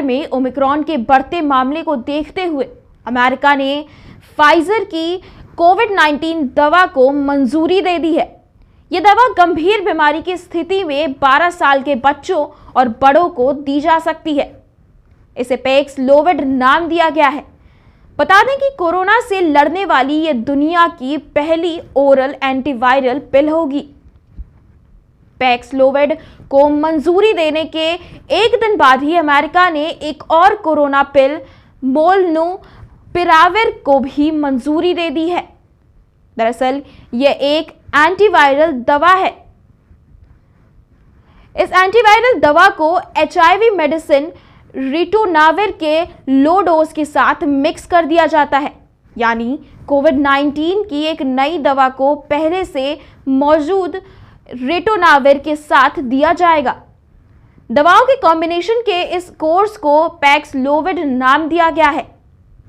में ओमिक्रॉन के बढ़ते मामले को देखते हुए अमेरिका ने फाइजर की कोविड-19 दवा को मंजूरी दे दी है। यह दवा गंभीर बीमारी की स्थिति में 12 साल के बच्चों और बड़ों को दी जा सकती है। इसे पैक्सलोविड नाम दिया गया है। बता दें कि कोरोना से लड़ने वाली यह दुनिया की पहली ओरल एंटीवायरल पिल होगी। पैक्सलोविड को मंजूरी देने के एक दिन बाद ही अमेरिका ने एक और कोरोना पिल मोलनुपिराविर को भी मंजूरी दे दी है। दरअसल यह एक एंटीवायरल दवा है। इस एंटीवायरल दवा को HIV मेडिसिन रिटोनाविर के लो डोज के साथ मिक्स कर दिया जाता है, यानी कोविड-19 की एक नई दवा को पहले से मौजूद रिटोनाविर के साथ दिया जाएगा। दवाओं के कॉम्बिनेशन के इस कोर्स को पैक्सलोविड नाम दिया गया है।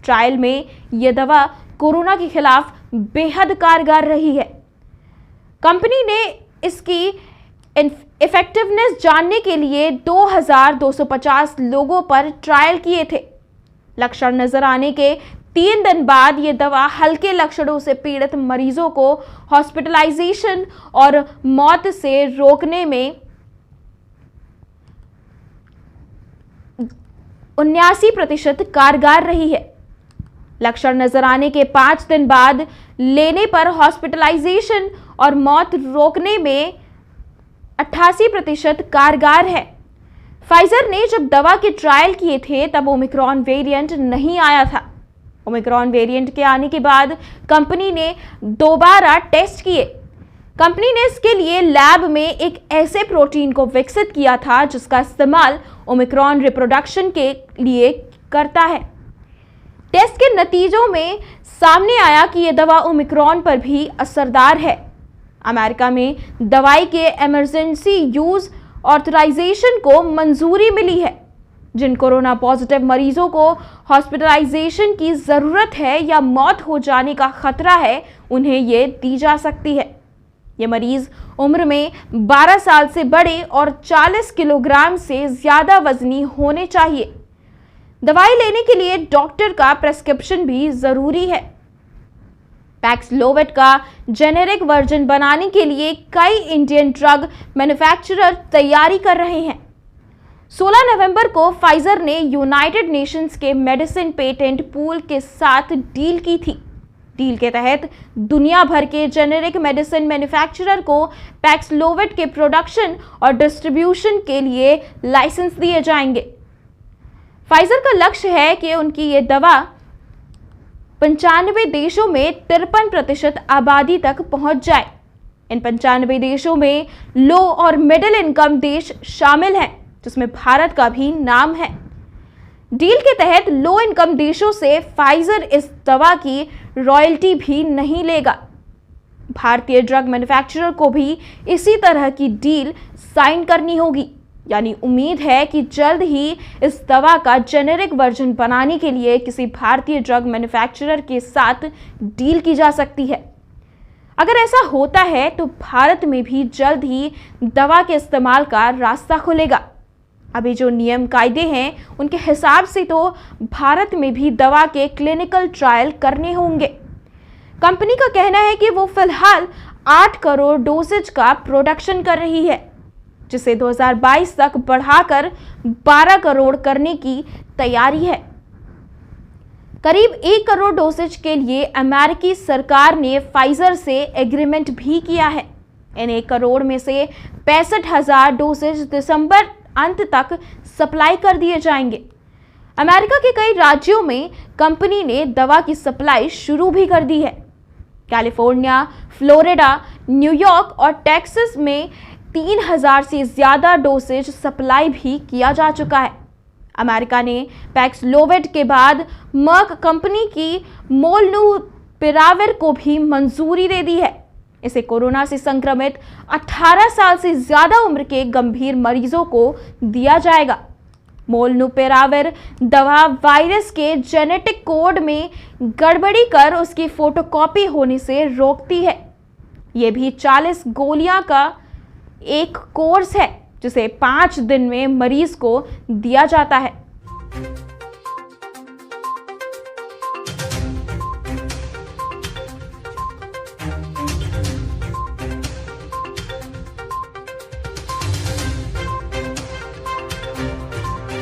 ट्रायल में यह दवा कोरोना के खिलाफ बेहद कारगर रही है। कंपनी ने इसकी इफेक्टिवनेस जानने के लिए 2250 लोगों पर ट्रायल किए थे। लक्षण नजर आने के 3 दिन बाद यह दवा हल्के लक्षणों से पीड़ित मरीजों को हॉस्पिटलाइजेशन और मौत से रोकने में 79% कारगर रही है। लक्षण नजर आने के 5 दिन बाद लेने पर हॉस्पिटलाइजेशन और मौत रोकने में 88% कारगर है। फाइजर ने जब दवा के ट्रायल किए थे तब ओमिक्रॉन वेरिएंट नहीं आया था। ओमिक्रॉन वेरिएंट के आने के बाद कंपनी ने दोबारा टेस्ट किए। कंपनी ने इसके लिए लैब में एक ऐसे प्रोटीन को विकसित किया था जिसका इस्तेमाल ओमिक्रॉन रिप्रोडक्शन के लिए करता है। टेस्ट के नतीजों में सामने आया कि यह दवा ओमिक्रॉन पर भी असरदार है। अमेरिका में दवाई के इमरजेंसी यूज ऑथराइजेशन को मंजूरी मिली है। जिन कोरोना पॉजिटिव मरीजों को हॉस्पिटलाइजेशन की ज़रूरत है या मौत हो जाने का खतरा है, उन्हें ये दी जा सकती है। ये मरीज उम्र में 12 साल से बड़े और 40 किलोग्राम से ज़्यादा वजनी होने चाहिए। दवाई लेने के लिए डॉक्टर का प्रेस्क्रिप्शन भी ज़रूरी है। पैक्सलोविड का जेनेरिक वर्जन बनाने के लिए कई इंडियन ड्रग मैन्युफैक्चरर तैयारी कर रहे हैं। 16 नवंबर को फाइजर ने यूनाइटेड नेशंस के मेडिसिन पेटेंट पूल के साथ डील की थी। डील के तहत दुनिया भर के जेनेरिक मेडिसिन मैन्युफैक्चरर को पैक्सलोविड के प्रोडक्शन और डिस्ट्रीब्यूशन के लिए लाइसेंस दिए जाएंगे। फाइजर का लक्ष्य है कि उनकी ये दवा 95 देशों में 53% आबादी तक पहुंच जाए। इन 95 देशों में लो और मिडिल इनकम देश शामिल हैं, जिसमें भारत का भी नाम है। डील के तहत लो इनकम देशों से फाइजर इस दवा की रॉयल्टी भी नहीं लेगा। भारतीय ड्रग मैन्युफैक्चरर को भी इसी तरह की डील साइन करनी होगी। यानी उम्मीद है कि जल्द ही इस दवा का जेनेरिक वर्जन बनाने के लिए किसी भारतीय ड्रग मैन्युफैक्चरर के साथ डील की जा सकती है। अगर ऐसा होता है तो भारत में भी जल्द ही दवा के इस्तेमाल का रास्ता खुलेगा। अभी जो नियम कायदे हैं उनके हिसाब से तो भारत में भी दवा के क्लिनिकल ट्रायल करने होंगे। कंपनी का कहना है कि वो फिलहाल 8 करोड़ डोसेज का प्रोडक्शन कर रही है, जिसे 2022 तक बढ़ाकर 12 करोड़ करने की तैयारी है। करीब 1 करोड़ डोसेज के लिए अमेरिकी सरकार ने फाइजर से एग्रीमेंट भी किया है। इन 1 करोड़ में से 65,000 डोसेज दिसंबर अंत तक सप्लाई कर दिए जाएंगे। अमेरिका के कई राज्यों में कंपनी ने दवा की सप्लाई शुरू भी कर दी है। कैलिफोर्निया, फ्लोरिडा, न्यूयॉर्क और टेक्सास में 3,000 से ज़्यादा डोसेज सप्लाई भी किया जा चुका है। अमेरिका ने पैक्सलोविड के बाद मर्क कंपनी की मोलनुपिराविर को भी मंजूरी दे दी है। इसे कोरोना से संक्रमित 18 साल से ज़्यादा उम्र के गंभीर मरीजों को दिया जाएगा। मोलनुपिराविर दवा वायरस के जेनेटिक कोड में गड़बड़ी कर उसकी फोटोकॉपी होने से रोकती है। ये भी 40 गोलियां का एक कोर्स है, जिसे 5 दिन में मरीज को दिया जाता है।